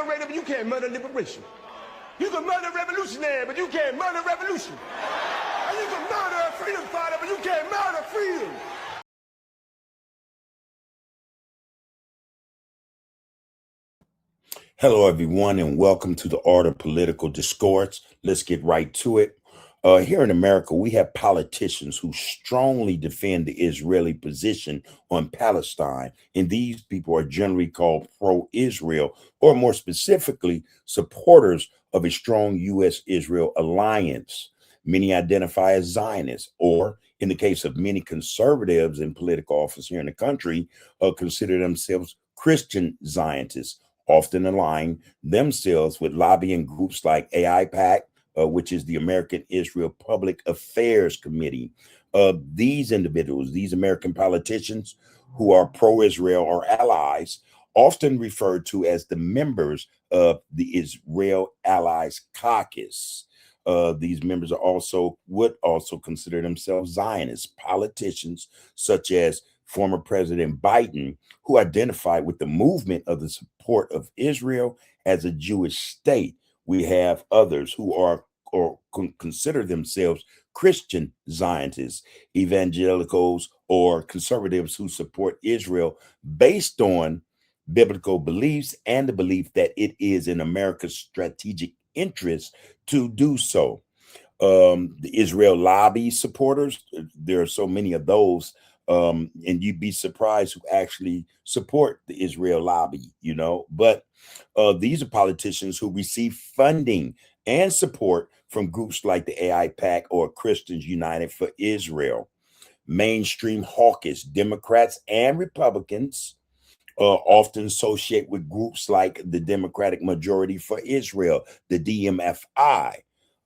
liberator, but you can't murder liberation. You can murder revolutionary, but you can't murder revolution. And you can murder a freedom fighter, but you can't murder freedom. Hello, everyone, and welcome to the Art of Political Discourse. Let's get right to it. Here in America, we have politicians who strongly defend the Israeli position on Palestine, and these people are generally called pro-Israel, or more specifically, supporters of a strong U.S.-Israel alliance. Many identify as Zionists, or in the case of many conservatives in political office here in the country, consider themselves Christian Zionists, often align themselves with lobbying groups like AIPC, which is the American Israel Public Affairs Committee. These individuals, these American politicians who are pro-Israel or allies, often referred to as the members of the Israel Allies Caucus. These members would also consider themselves Zionists. Politicians such as former President Biden, who identified with the movement of the support of Israel as a Jewish state. We have others who are or consider themselves Christian Zionists, evangelicals or conservatives who support Israel based on biblical beliefs and the belief that it is in America's strategic interest to do so. The Israel lobby supporters, there are so many of those, and you'd be surprised who actually support the Israel lobby, but these are politicians who receive funding and support from groups like the AIPAC or Christians United for Israel. Mainstream hawkish Democrats and Republicans often associate with groups like the Democratic Majority for Israel, the DMFI,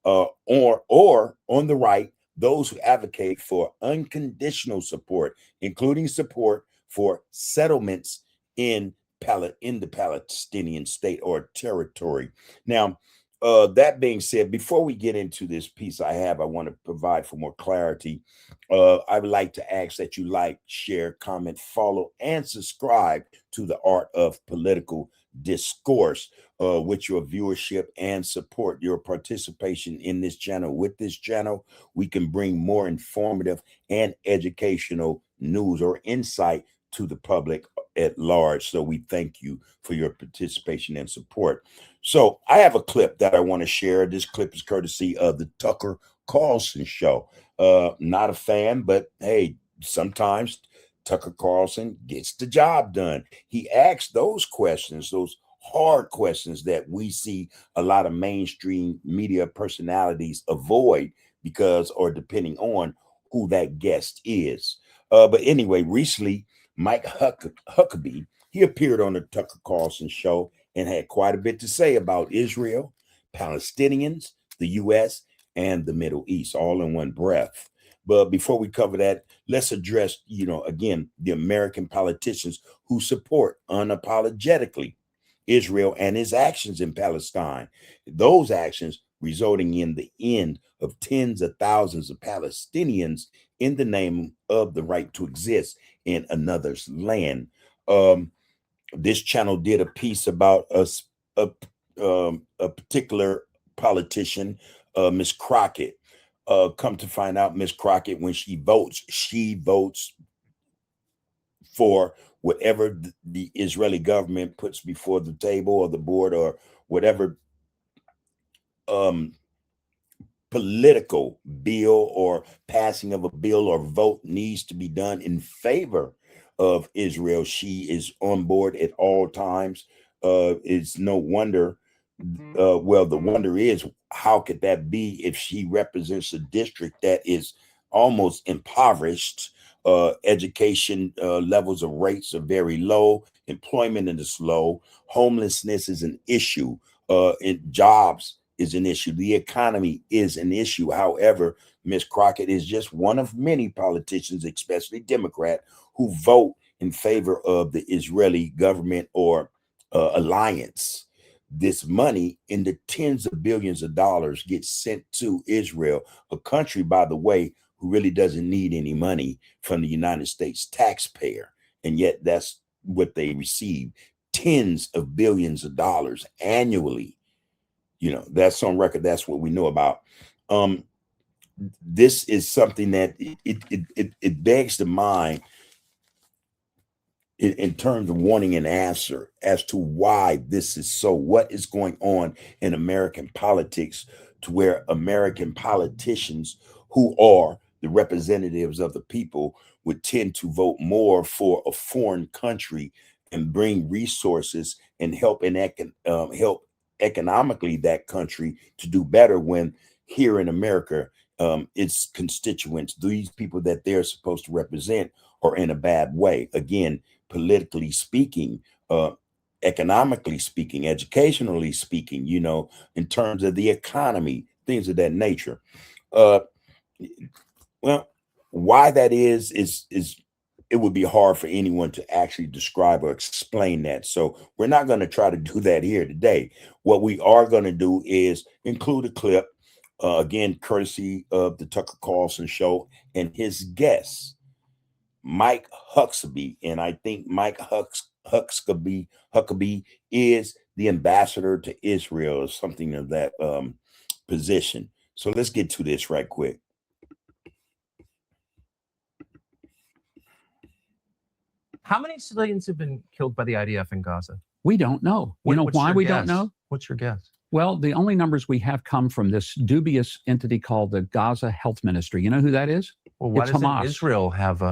or on the right, those who advocate for unconditional support, including support for settlements in the Palestinian state or territory. Now, that being said, before we get into this piece I want to provide for more clarity. I would like to ask that you like, share, comment, follow, and subscribe to the Art of Political Discourse. With your viewership and support, your participation in this channel. With this channel, we can bring more informative and educational news or insight to the public at large. So we thank you for your participation and support. So I have a clip that I want to share. This clip is courtesy of the Tucker Carlson show. Not a fan, but hey, sometimes Tucker Carlson gets the job done. He asks those questions, those hard questions that we see a lot of mainstream media personalities avoid depending on who that guest is. But anyway, recently, Mike Huckabee, he appeared on the Tucker Carlson show and had quite a bit to say about Israel, Palestinians, the U.S., and the Middle East, all in one breath. But before we cover that, let's address, again, the American politicians who support unapologetically Israel and his actions in Palestine. Those actions resulting in the end of tens of thousands of Palestinians in the name of the right to exist in another's land. This channel did a piece about a particular politician, Miss Crockett. Come to find out, Miss Crockett, when she votes for whatever the Israeli government puts before the table or the board or whatever political bill or passing of a bill or vote needs to be done in favor of Israel. She is on board at all times. It's no wonder. Well, the wonder is, how could that be if she represents a district that is almost impoverished? Education levels of rates are very low. Employment is low. Homelessness is an issue. Jobs is an issue. The economy is an issue. However, Ms. Crockett is just one of many politicians, especially Democrat, who vote in favor of the Israeli government or alliance. This money in the tens of billions of dollars gets sent to Israel, a country, by the way, who really doesn't need any money from the United States taxpayer. And yet that's what they receive. tens of billions of dollars annually. You know, that's on record. That's what we know about. This is something that it begs the mind in terms of wanting an answer as to why this is so. What is going on in American politics to where American politicians, who are the representatives of the people, would tend to vote more for a foreign country and bring resources and help help economically that country to do better, when here in America, its constituents, these people that they're supposed to represent, are in a bad way. Again, politically speaking, economically speaking, educationally speaking, you know, in terms of the economy, things of that nature. Uh, well, why that is it would be hard for anyone to actually describe or explain that. So we're not going to try to do that here today. What we are going to do is include a clip, again, courtesy of the Tucker Carlson show, and his guest, Mike Huckabee. And I think Mike Huckabee is the ambassador to Israel or something of that position. So let's get to this right quick. How many civilians have been killed by the IDF in Gaza? We don't know. You know why we don't know? What's your guess? Well, the only numbers we have come from this dubious entity called the Gaza Health Ministry. You know who that is? Well, why It's doesn't Hamas. Israel have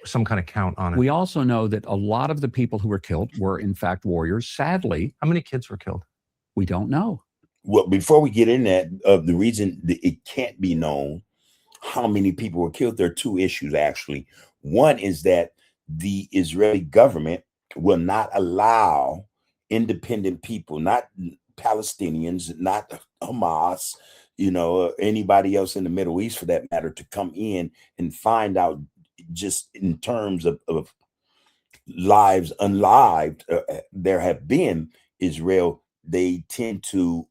some kind of count on it? We also know that a lot of the people who were killed were in fact warriors. Sadly, How many kids were killed? we don't know. Well, before we get in that, the reason that it can't be known how many people were killed, there are two issues actually. One is that the Israeli government will not allow independent people, not Palestinians, not Hamas, you know, or anybody else in the Middle East for that matter, to come in and find out, just in terms of lives unlived. There have been Israel, they tend to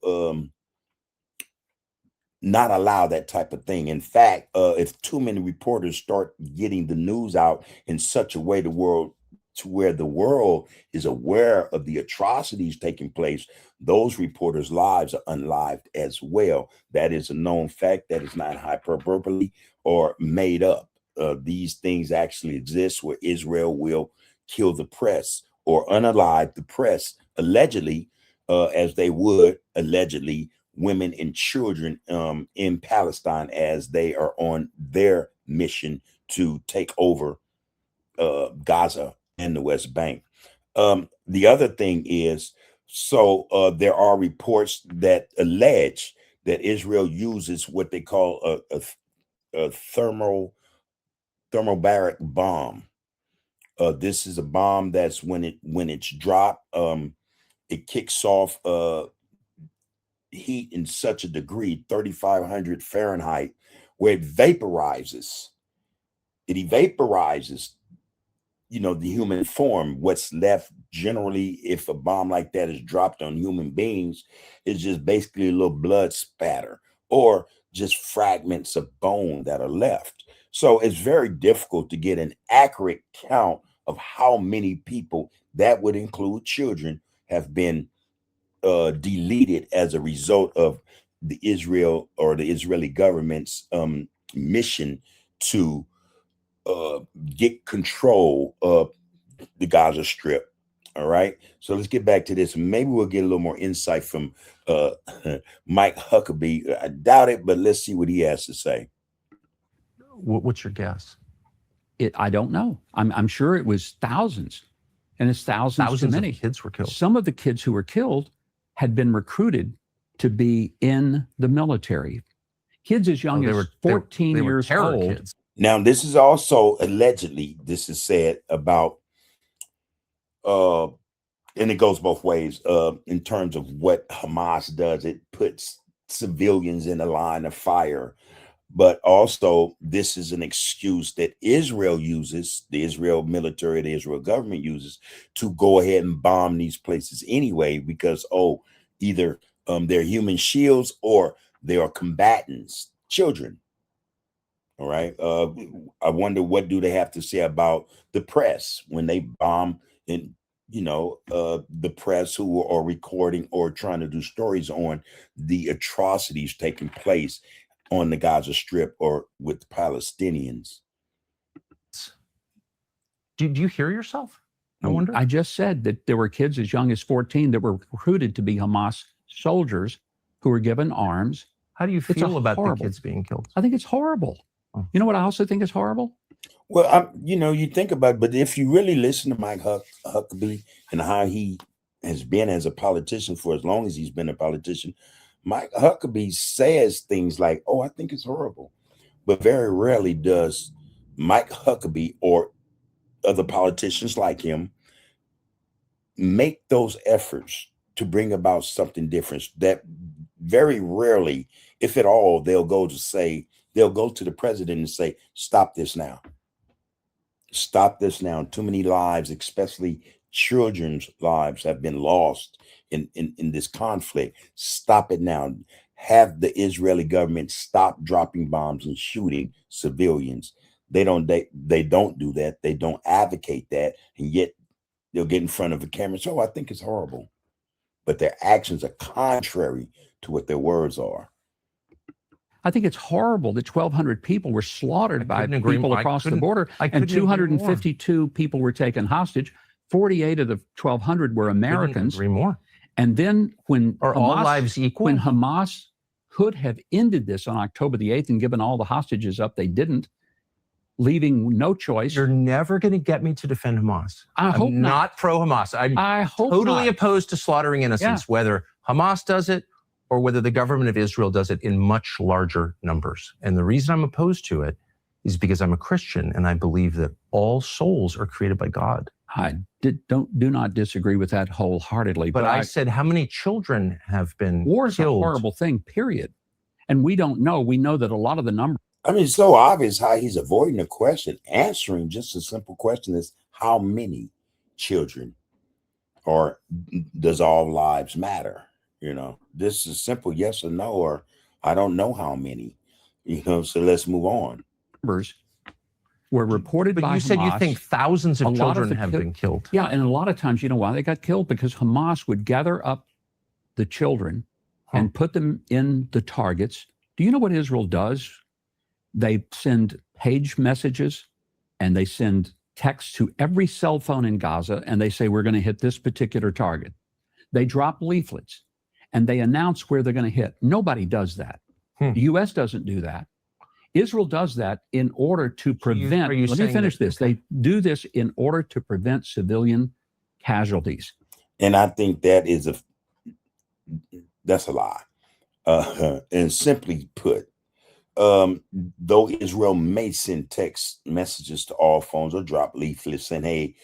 not allow that type of thing. In fact, if too many reporters start getting the news out in such a way, to where the world is aware of the atrocities taking place, those reporters' lives are unlived as well. That is a known fact. That is not hyperbole or made up. These things actually exist, where Israel will kill the press or unalive the press, allegedly, as they would allegedly women and children in Palestine, as they are on their mission to take over Gaza and the West Bank. The other thing is, there are reports that allege that Israel uses what they call a thermobaric bomb. This is a bomb that's when it's dropped, it kicks off heat in such a degree, 3,500 Fahrenheit, where it vaporizes. It evaporizes, you know, the human form. What's left generally, if a bomb like that is dropped on human beings, is just basically a little blood spatter or just fragments of bone that are left. So it's very difficult to get an accurate count of how many people, that would include children, have been deleted as a result of the Israeli government's mission to get control of the Gaza Strip. All right, so let's get back to this. Maybe we'll get a little more insight from Mike Huckabee. I doubt it, but let's see what he has to say. What's your guess? I don't know. I'm sure it was thousands, and it's thousands too many. Of kids were killed. Some of the kids who were killed had been recruited to be in the military. Kids as young as 14 years old. Kids. Now, this is also allegedly, this is said about, and it goes both ways in terms of what Hamas does. It puts civilians in a line of fire. But also, this is an excuse that Israel uses, the Israel military, the Israel government uses, to go ahead and bomb these places anyway, because, either they're human shields or they are combatants, children. All right. I wonder, what do they have to say about the press when they bomb and the press who are recording or trying to do stories on the atrocities taking place on the Gaza Strip or with the Palestinians. Do you hear yourself? I wonder. I just said that there were kids as young as 14 that were recruited to be Hamas soldiers who were given arms. How do you feel about the kids being killed? I think it's horrible. Oh. You know what I also think is horrible? Well, you think about it, but if you really listen to Mike Huckabee and how he has been as a politician for as long as he's been a politician, Mike Huckabee says things like, "Oh, I think it's horrible," but very rarely does Mike Huckabee or other politicians like him make those efforts to bring about something different. That very rarely, if at all, they'll go to the president and say, "Stop this now. Stop this now." Too many lives, especially children's lives, have been lost in this conflict. Stop it now. Have the Israeli government stop dropping bombs and shooting civilians. They don't do that. They don't advocate that, and yet they'll get in front of a camera. So I think it's horrible, but their actions are contrary to what their words are. I think it's horrible that 1,200 people were slaughtered by people across the border, and 252 people were taken hostage. 48 of the 1,200 were Americans. Agree more. And then when all lives equal? When Hamas could have ended this on October the 8th and given all the hostages up, they didn't, leaving no choice. You're never going to get me to defend Hamas. I'm not pro-Hamas. I hope totally opposed to slaughtering innocents, whether Hamas does it or whether the government of Israel does it in much larger numbers. And the reason I'm opposed to it is because I'm a Christian and I believe that all souls are created by God. I do not disagree with that wholeheartedly. But I said, how many children have been war is killed? A horrible thing, period. And we don't know. We know that a lot of the numbers. I mean, it's so obvious how he's avoiding the question. Answering just a simple question is, how many children, or does all lives matter? This is simple yes or no, or I don't know how many. So let's move on. Numbers were reported by Hamas. But you said you think thousands of children have been killed. Yeah, and a lot of times, you know why they got killed? Because Hamas would gather up the children and put them in the targets. Do you know what Israel does? They send page messages and they send texts to every cell phone in Gaza, and they say, we're going to hit this particular target. They drop leaflets and they announce where they're going to hit. Nobody does that. The U.S. doesn't do that. Israel does that in order to prevent, let me finish this. They do this in order to prevent civilian casualties. And I think that's a lie. And simply put, though Israel may send text messages to all phones or drop leaflets saying, hey,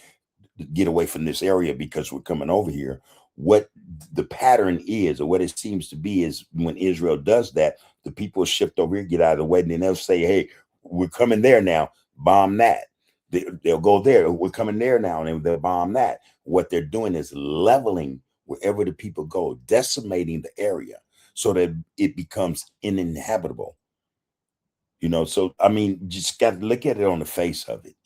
get away from this area because we're coming over here. What the pattern is, or what it seems to be, is when Israel does that, the people shift over here, get out of the way, and then they'll say, hey, we're coming there now, bomb that. They'll go there, we're coming there now, and they'll bomb that. What they're doing is leveling wherever the people go, decimating the area so that it becomes uninhabitable. So, I mean, just got to look at it on the face of it.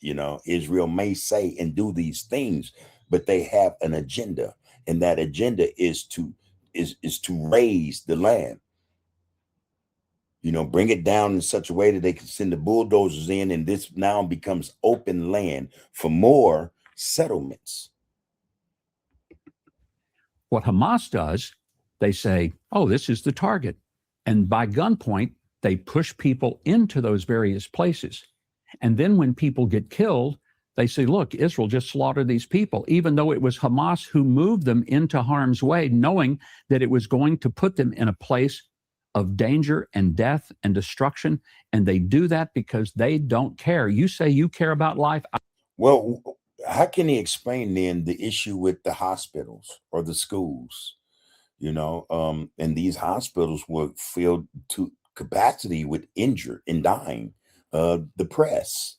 Israel may say and do these things, but they have an agenda. And that agenda is to raise the land, bring it down in such a way that they can send the bulldozers in, and this now becomes open land for more settlements. What Hamas does, they say, oh, this is the target. And by gunpoint, they push people into those various places. And then when people get killed, they say, look, Israel just slaughtered these people, even though it was Hamas who moved them into harm's way, knowing that it was going to put them in a place of danger and death and destruction. And they do that because they don't care. You say you care about life. Well, how can he explain then the issue with the hospitals or the schools? And these hospitals were filled to capacity with injured and dying. The press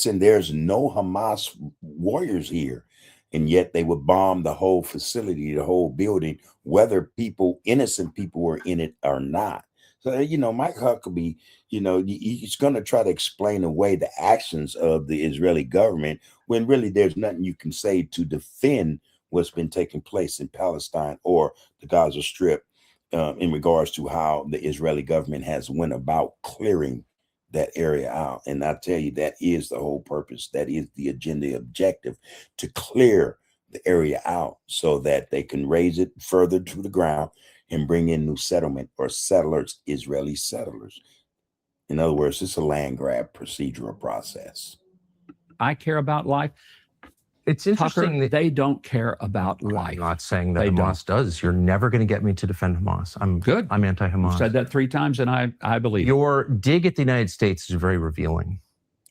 and there's no Hamas warriors here, and yet they would bomb the whole facility, the whole building, whether innocent people were in it or not. So, Mike Huckabee, he's going to try to explain away the actions of the Israeli government when really there's nothing you can say to defend what's been taking place in Palestine or the Gaza Strip in regards to how the Israeli government has went about clearing that area out. And I tell you, that is the whole purpose. That is the agenda objective, to clear the area out so that they can raise it further to the ground and bring in new settlement or settlers, Israeli settlers. In other words, it's a land grab procedural process. I care about life. It's interesting that they don't care about life. I'm not saying that Hamas does. You're never going to get me to defend Hamas. I'm good. I'm anti-Hamas. You've said that 3 times, and I believe your dig at the United States is very revealing.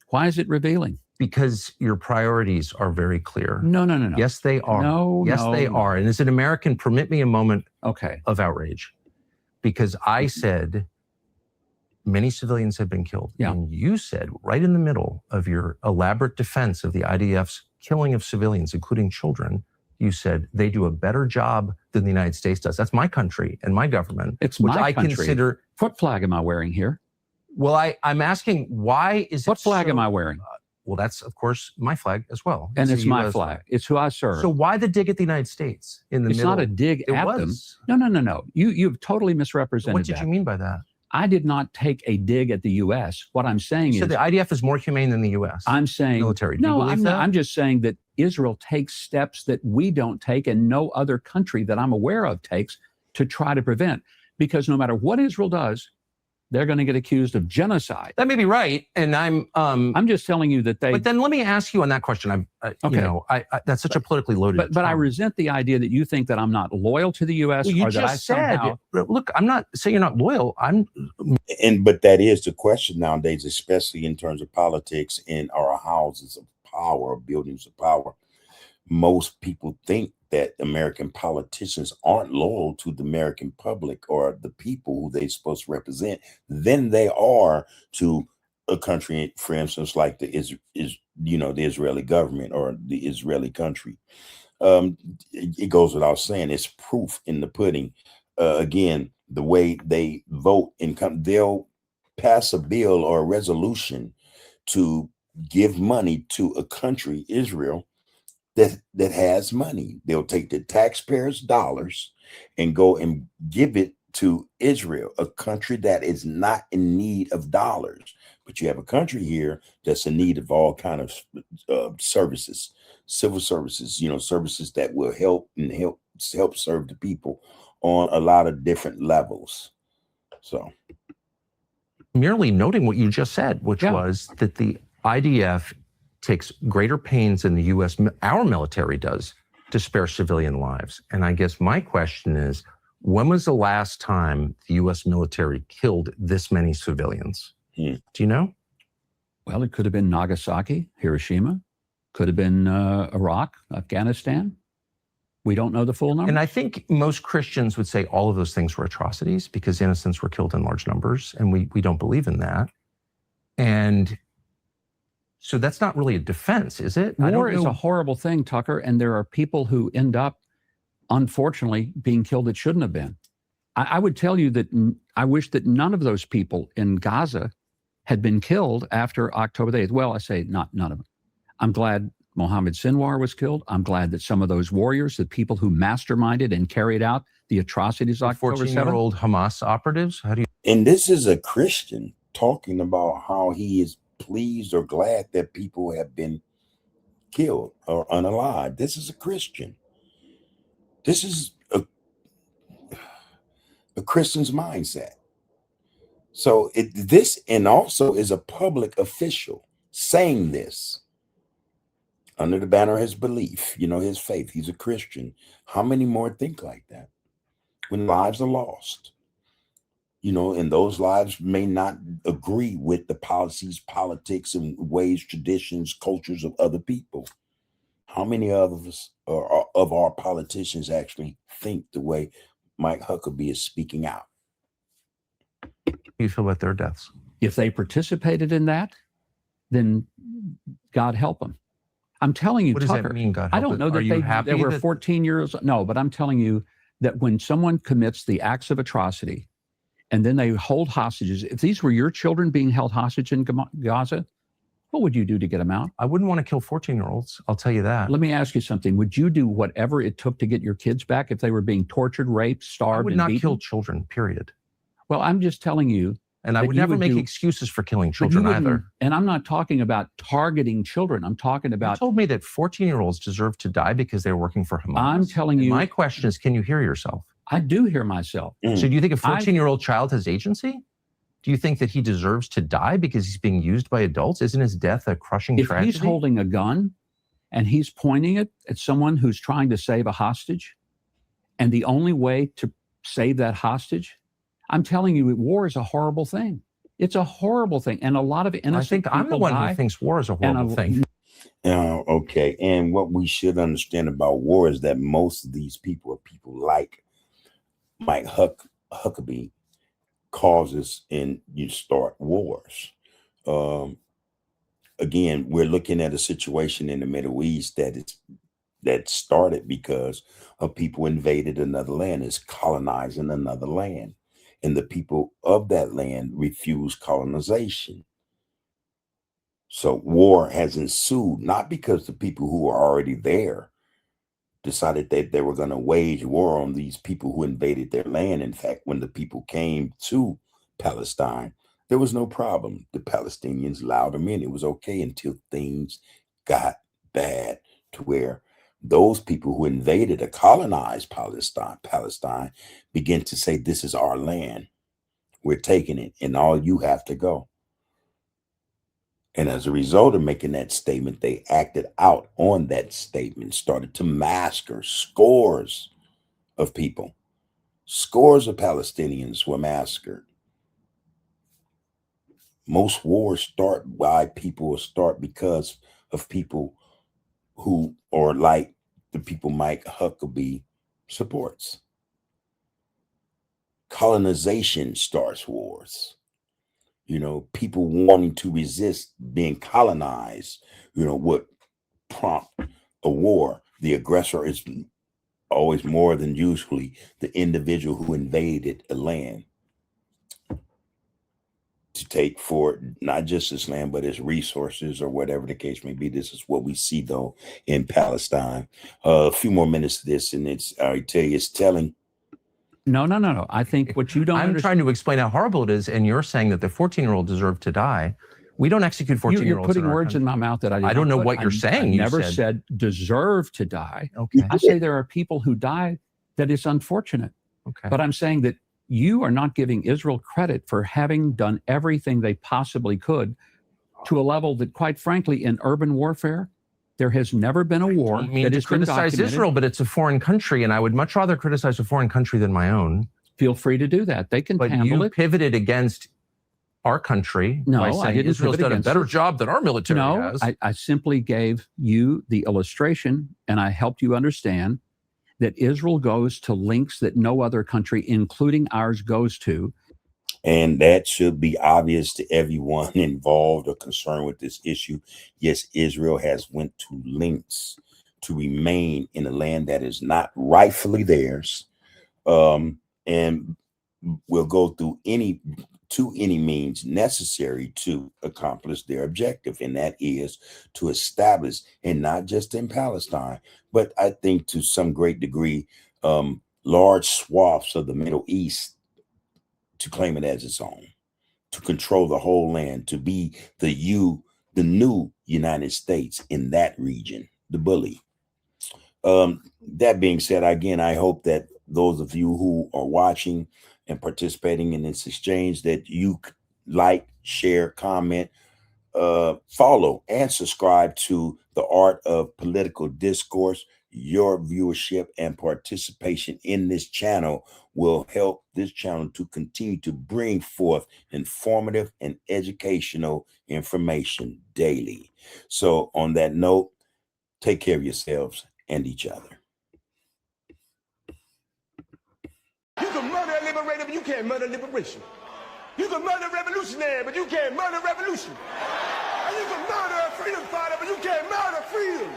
Why is it revealing? Because your priorities are very clear. No. Yes, they are. Yes, they are. And as an American, permit me a moment of outrage. Because I said many civilians have been killed. Yeah. And you said, right in the middle of your elaborate defense of the IDF's killing of civilians, including children, you said they do a better job than the United States does. That's my country and my government. It's which my I country. consider. What flag am I wearing here? Well, I'm asking, why is it What flag am I wearing? Well, that's, of course, my flag as well. And it's my flag. It's who I serve. So why the dig at the United States in the middle? It's not a dig at them. No. You've totally misrepresented What did you mean by that? I did not take a dig at the U.S. What I'm saying is... So the IDF is more humane than the U.S.? I'm saying... Military. No, I'm just saying that Israel takes steps that we don't take and no other country that I'm aware of takes to try to prevent. Because no matter what Israel does, they're going to get accused of genocide. That may be right, and I'm just telling you that they... But then let me ask you on that question. That's such a politically loaded But I resent the idea that you think that I'm not loyal to the U.S. Well, or that I somehow... Look, I'm not saying you're not loyal. But that is the question nowadays, especially in terms of politics in our houses of power, buildings of power. Most people think that American politicians aren't loyal to the American public or the people who they're supposed to represent than they are to a country, for instance, like the Israeli government or the Israeli country. It goes without saying, it's proof in the pudding. Again, the way they vote they'll pass a bill or a resolution to give money to a country, Israel, that has money. They'll take the taxpayers' dollars and go and give it to Israel, a country that is not in need of dollars. But you have a country here that's in need of all kind of services, civil services, services that will help serve the people on a lot of different levels. So merely noting what you just said, which was that the IDF takes greater pains than the U.S., our military does, to spare civilian lives. And I guess my question is, when was the last time the U.S. military killed this many civilians? Do you know? Well, it could have been Nagasaki, Hiroshima, could have been Iraq, Afghanistan. We don't know the full number. And I think most Christians would say all of those things were atrocities because innocents were killed in large numbers, and we don't believe in that. And so that's not really a defense, is it? War is a horrible thing, Tucker, and there are people who end up, unfortunately, being killed that shouldn't have been. I would tell you that I wish that none of those people in Gaza had been killed after October the 8th. Well, I say not none of them. I'm glad Mohammed Sinwar was killed. I'm glad that some of those warriors, the people who masterminded and carried out the atrocities of October 7th. 14-year-old Hamas operatives? How do you... And this is a Christian talking about how he is pleased or glad that people have been killed or unalive. This is a Christian. This is a Christian's mindset. So this also is a public official saying this under the banner of his belief, his faith. He's a Christian. How many more think like that when lives are lost? And those lives may not agree with the policies, politics, and ways, traditions, cultures of other people. How many of us of our politicians actually think the way Mike Huckabee is speaking out? How do you feel about their deaths? If they participated in that, then God help them. I'm telling you, what does Tucker, that mean, God help I don't know that they were 14 years. No, but I'm telling you that when someone commits the acts of atrocity and then they hold hostages. If these were your children being held hostage in Gaza, what would you do to get them out? I wouldn't want to kill 14-year-olds. I'll tell you that. Let me ask you something. Would you do whatever it took to get your kids back if they were being tortured, raped, starved, I would and not beaten? kill children, period. Well, I'm just telling you. And I would never make excuses for killing children either. And I'm not talking about targeting children. I'm talking about. You told me that 14-year-olds deserve to die because they're working for Hamas. I'm telling you. My question is, can you hear yourself? I do hear myself. So do you think a 14-year-old child has agency? Do you think that he deserves to die because he's being used by adults? Isn't his death a crushing tragedy? If he's holding a gun and he's pointing it at someone who's trying to save a hostage, and the only way to save that hostage, I'm telling you, war is a horrible thing. It's a horrible thing. And a lot of innocent people I'm the one who thinks war is a horrible thing. Okay. And what we should understand about war is that most of these people are people like Mike Huckabee causes and you start wars. Again, we're looking at a situation in the Middle East that started because of people invaded another land, is colonizing another land. And the people of that land refuse colonization. So war has ensued, not because the people who are already there decided that they were going to wage war on these people who invaded their land. In fact, when the people came to Palestine, there was no problem. The Palestinians allowed them in. It was okay until things got bad to where those people who invaded or colonized Palestine began to say, this is our land. We're taking it, and all you have to go. And as a result of making that statement, they acted out on that statement, started to massacre scores of people. Scores of Palestinians were massacred. Most wars start because of people who are like the people Mike Huckabee supports. Colonization starts wars. You know, people wanting to resist being colonized, would prompt a war. The aggressor is always more than usually the individual who invaded a land to take for not just his land, but his resources or whatever the case may be. This is what we see, though, in Palestine. A few more minutes of this, and it's telling. No. I think what you don't I'm trying to explain how horrible it is, and you're saying that the 14-year-old deserved to die. We don't execute 14-year-olds. You're putting words in my mouth that I don't know what you're saying. I never said deserve to die. Okay. I say there are people who die that is unfortunate. Okay. But I'm saying that you are not giving Israel credit for having done everything they possibly could to a level that, quite frankly, in urban warfare, there has never been a war. I don't mean to criticize Israel, but it's a foreign country, and I would much rather criticize a foreign country than my own. Feel free to do that. They can handle it. But you pivoted against our country by saying Israel's done a better job than our military has. I simply gave you the illustration, and I helped you understand that Israel goes to lengths that no other country, including ours, goes to. And that should be obvious to everyone involved or concerned with this issue. Yes, Israel has went to lengths to remain in a land that is not rightfully theirs, and will go through any means necessary to accomplish their objective, and that is to establish, and not just in Palestine, but I think to some great degree, large swaths of the Middle East, to claim it as its own, to control the whole land, to be the new United States in that region, the bully. That being said, again, I hope that those of you who are watching and participating in this exchange, that you like, share, comment, follow, and subscribe to the Art of Political Discourse. Your viewership and participation in this channel will help this channel to continue to bring forth informative and educational information daily. So on that note, take care of yourselves and each other. You can murder a liberator, but you can't murder liberation. You can murder a revolutionary, but you can't murder revolution. And you can murder a freedom fighter, but you can't murder freedom.